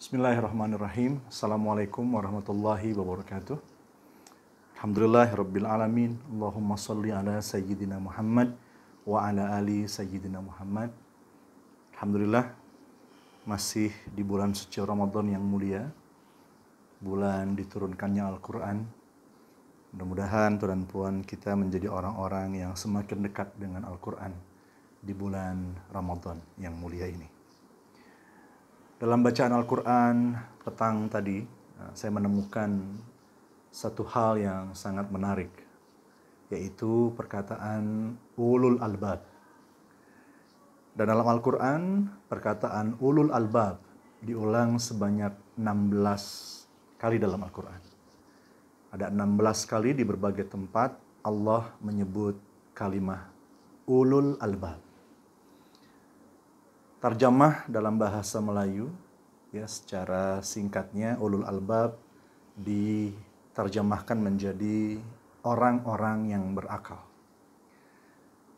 Bismillahirrahmanirrahim. Assalamualaikum warahmatullahi wabarakatuh. Alhamdulillahirabbil alamin. Allahumma shalli ala sayyidina Muhammad wa ala ali sayyidina Muhammad. Alhamdulillah masih di bulan suci Ramadan yang mulia. Bulan diturunkannya Al-Qur'an. Mudah-mudahan Tuhan Puan kita menjadi orang-orang yang semakin dekat dengan Al-Qur'an di bulan Ramadan yang mulia ini. Dalam bacaan Al-Quran petang tadi, saya menemukan satu hal yang sangat menarik, yaitu perkataan ulul albab. Dan dalam Al-Quran, perkataan ulul albab diulang sebanyak 16 kali dalam Al-Quran. Ada 16 kali di berbagai tempat Allah menyebut kalimah ulul albab. Tarjamah dalam bahasa Melayu, ya secara singkatnya ulul albab diterjemahkan menjadi orang-orang yang berakal.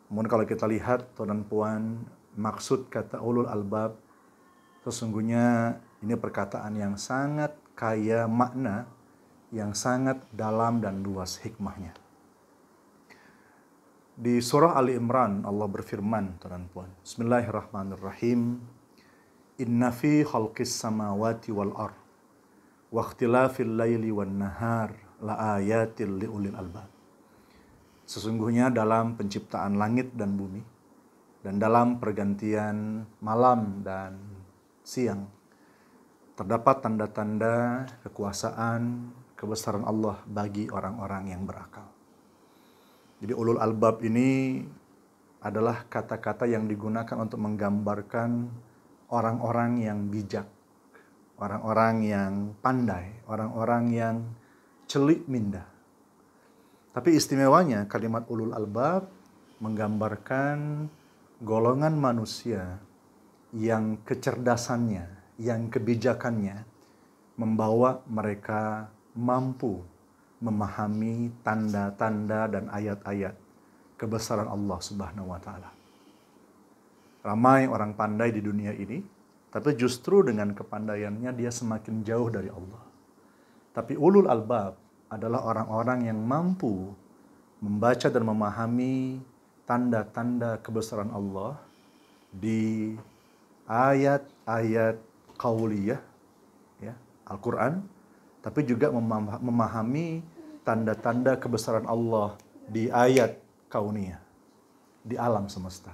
Namun kalau kita lihat Tuan Puan, maksud kata ulul albab sesungguhnya ini perkataan yang sangat kaya makna, yang sangat dalam dan luas hikmahnya. Di surah Ali Imran Allah berfirman, Tuan Puan, Bismillahirrahmanirrahim. Inna fi khalqis samawati wal ard wa ikhtilafil laili wan nahar la ayatil liulil albab. Sesungguhnya dalam penciptaan langit dan bumi dan dalam pergantian malam dan siang terdapat tanda-tanda kekuasaan, kebesaran Allah bagi orang-orang yang berakal. Jadi ulul albab ini adalah kata-kata yang digunakan untuk menggambarkan orang-orang yang bijak, orang-orang yang pandai, orang-orang yang celik minda. Tapi istimewanya kalimat ulul albab menggambarkan golongan manusia yang kecerdasannya, yang kebijakannya membawa mereka mampu memahami tanda-tanda dan ayat-ayat kebesaran Allah Subhanahu wa taala. Ramai orang pandai di dunia ini, tapi justru dengan kepandaiannya dia semakin jauh dari Allah. Tapi ulul albab adalah orang-orang yang mampu membaca dan memahami tanda-tanda kebesaran Allah di ayat-ayat qauliyah, ya, Al-Qur'an, tapi juga memahami tanda-tanda kebesaran Allah di ayat kauniyah, di alam semesta.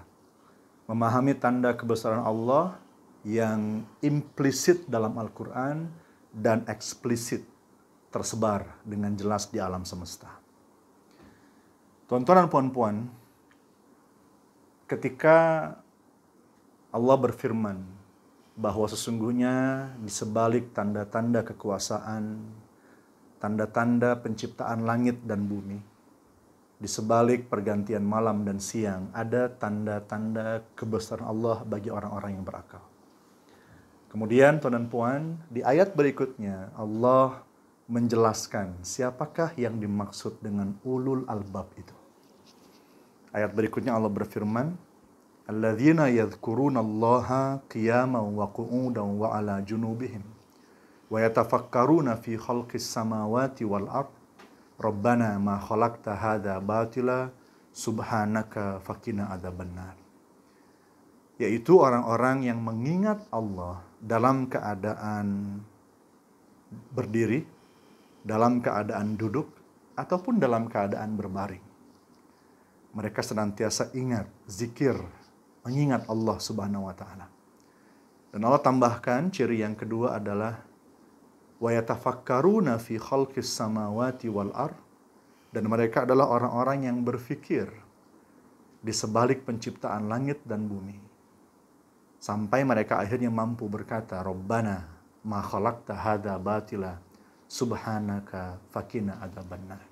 Memahami tanda kebesaran Allah yang implisit dalam Al-Quran dan eksplisit tersebar dengan jelas di alam semesta. Tuan-tuan dan puan-puan, ketika Allah berfirman bahwa sesungguhnya di sebalik tanda-tanda kekuasaan, tanda-tanda penciptaan langit dan bumi, di sebalik pergantian malam dan siang, ada tanda-tanda kebesaran Allah bagi orang-orang yang berakal. Kemudian, tuan dan puan, di ayat berikutnya Allah menjelaskan siapakah yang dimaksud dengan ulul albab itu. Ayat berikutnya Allah berfirman, alladzina yadhkuruna Allaha qiyaman wa qu'udan wa ala junubihim wa yatafakkaruna fi khalqis samawati wal ard rabbana ma khalaqta hadza batila subhanaka faqina adzabannar. Yaitu orang-orang yang mengingat Allah dalam keadaan berdiri, dalam keadaan duduk, ataupun dalam keadaan berbaring. Mereka senantiasa ingat, zikir, mengingat Allah Subhanahu wa taala. Dan Allah tambahkan ciri yang kedua adalah wa yatafakkaruna fi khalqis samawati wal ard, dan mereka adalah orang-orang yang berfikir di sebalik penciptaan langit dan bumi. Sampai mereka akhirnya mampu berkata, Rabbana ma khalaqta hadza batila subhanaka faqina adzabannar.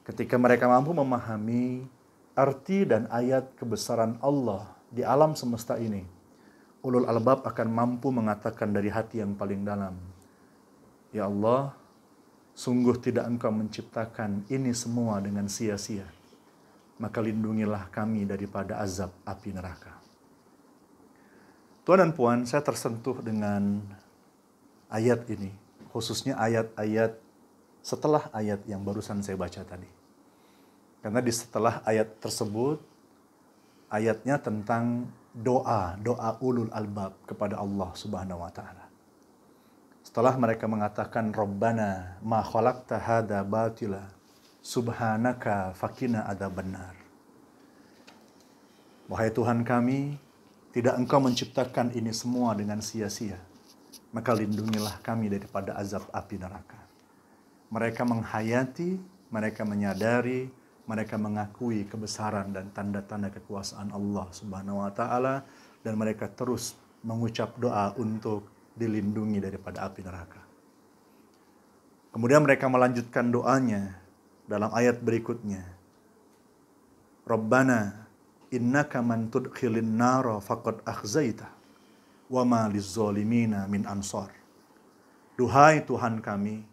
Ketika mereka mampu memahami arti dan ayat kebesaran Allah di alam semesta ini, ulul albab akan mampu mengatakan dari hati yang paling dalam, ya Allah, sungguh tidak Engkau menciptakan ini semua dengan sia-sia, maka lindungilah kami daripada azab api neraka. Tuan dan puan, saya tersentuh dengan ayat ini, khususnya ayat-ayat setelah ayat yang barusan saya baca tadi. Karena di setelah ayat tersebut, ayatnya tentang doa ulul albab kepada Allah Subhanahu wa taala. Setelah mereka mengatakan Rabbana ma khalaqta hadza batila subhanaka fakina adzabannar. Wahai Tuhan kami, tidak Engkau menciptakan ini semua dengan sia-sia, maka lindungilah kami daripada azab api neraka. Mereka menghayati, mereka menyadari, mereka mengakui kebesaran dan tanda-tanda kekuasaan Allah Subhanahu wa taala, dan mereka terus mengucap doa untuk dilindungi daripada api neraka. Kemudian mereka melanjutkan doanya dalam ayat berikutnya. Rabbana innaka man tudkhilin nara faqad akhzaita wa ma lizzalimina min ansar. Duhai Tuhan kami,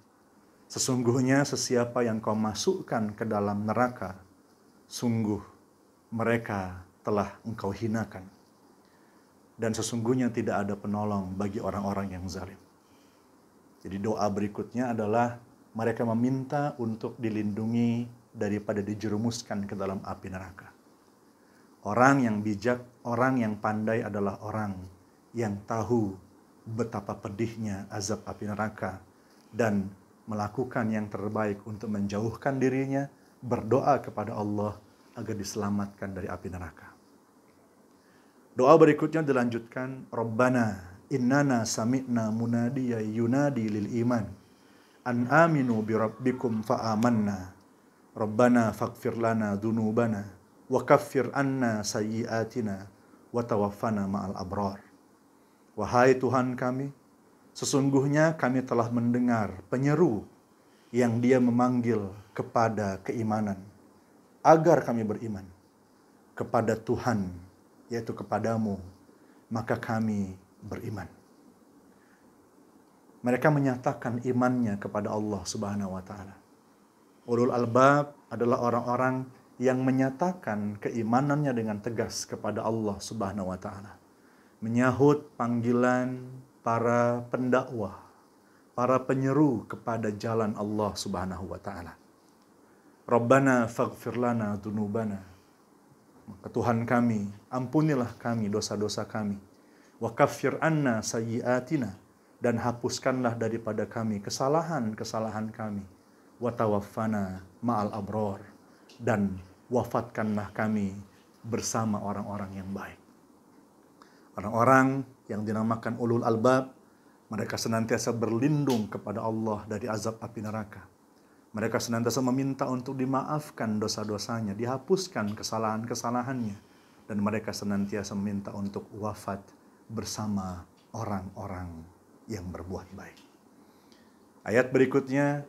sesungguhnya sesiapa yang Kau masukkan ke dalam neraka, sungguh mereka telah Engkau hinakan. Dan sesungguhnya tidak ada penolong bagi orang-orang yang zalim. Jadi doa berikutnya adalah mereka meminta untuk dilindungi daripada dijerumuskan ke dalam api neraka. Orang yang bijak, orang yang pandai adalah orang yang tahu betapa pedihnya azab api neraka dan melakukan yang terbaik untuk menjauhkan dirinya, berdoa kepada Allah agar diselamatkan dari api neraka. Doa berikutnya dilanjutkan, Rabbana innana sami'na munadiya yunadi lil iman an aminu bi rabbikum fa amanna. Rabbana faghfir lana dzunubana wa kaffir anna sayyi'atina wa tawaffana ma'al abrar. Wahai Tuhan kami, sesungguhnya kami telah mendengar penyeru yang dia memanggil kepada keimanan, agar kami beriman kepada Tuhan, yaitu kepadamu, maka kami beriman. Mereka menyatakan imannya kepada Allah Subhanahu wa taala. Ulul albab adalah orang-orang yang menyatakan keimanannya dengan tegas kepada Allah Subhanahu wa taala. Menyahut panggilan para pendakwah, para penyeru kepada jalan Allah Subhanahu wa taala. Rabbana faghfir lana dzunubana. Maka Tuhan kami, ampunilah kami dosa-dosa kami. Wa kaffir anna sayyi'atina, dan hapuskanlah daripada kami kesalahan-kesalahan kami. Wa tawaffana ma'al abrar, dan wafatkanlah kami bersama orang-orang yang baik. Orang-orang yang dinamakan ulul albab, mereka senantiasa berlindung kepada Allah dari azab api neraka. Mereka senantiasa meminta untuk dimaafkan dosa-dosanya, dihapuskan kesalahan-kesalahannya, dan mereka senantiasa meminta untuk wafat bersama orang-orang yang berbuat baik. Ayat berikutnya,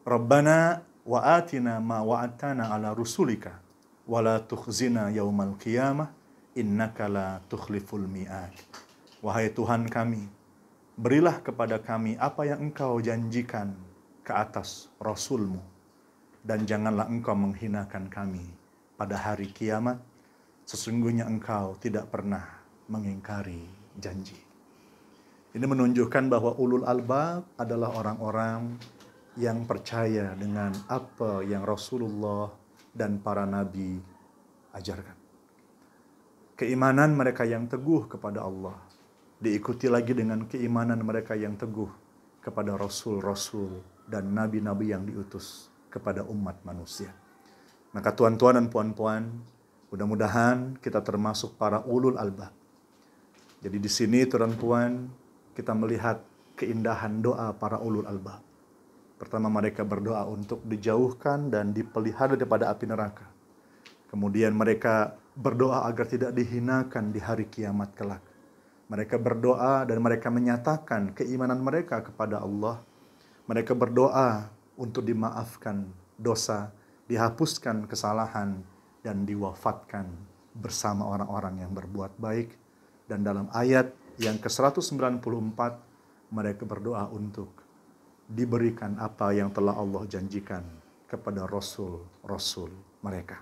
Rabbana wa atina ma wa'atana ala rusulika wa la tukhzina yaumal qiyamah innaka la tukhliful mi'ad. Wahai Tuhan kami, berilah kepada kami apa yang Engkau janjikan ke atas Rasul-Mu, dan janganlah Engkau menghinakan kami pada hari kiamat. Sesungguhnya Engkau tidak pernah mengingkari janji. Ini menunjukkan bahwa ulul albab adalah orang-orang yang percaya dengan apa yang Rasulullah dan para nabi ajarkan. Keimanan mereka yang teguh kepada Allah diikuti lagi dengan keimanan mereka yang teguh kepada Rasul-Rasul dan nabi-nabi yang diutus kepada umat manusia. Maka tuan-tuan dan puan-puan, mudah-mudahan kita termasuk para ulul albab. Jadi di sini tuan-tuan, kita melihat keindahan doa para ulul albab. Pertama, mereka berdoa untuk dijauhkan dan dipelihara daripada api neraka. Kemudian mereka berdoa agar tidak dihinakan di hari kiamat kelak. Mereka berdoa dan mereka menyatakan keimanan mereka kepada Allah. Mereka berdoa untuk dimaafkan dosa, dihapuskan kesalahan, dan diwafatkan bersama orang-orang yang berbuat baik. Dan dalam ayat yang ke-194, mereka berdoa untuk diberikan apa yang telah Allah janjikan kepada Rasul-Rasul mereka.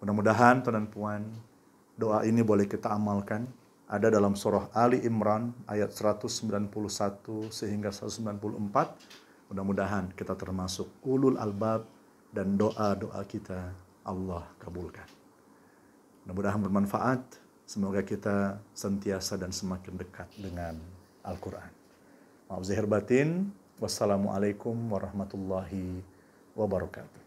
Mudah-mudahan, tuan dan puan, doa ini boleh kita amalkan. ada dalam surah Ali Imran ayat 191 sehingga 194. Mudah-mudahan kita termasuk ulul albab dan doa-doa kita Allah kabulkan. Mudah-mudahan bermanfaat. Semoga kita sentiasa dan semakin dekat dengan Al-Quran. Maaf zahir batin. Wassalamualaikum warahmatullahi wabarakatuh.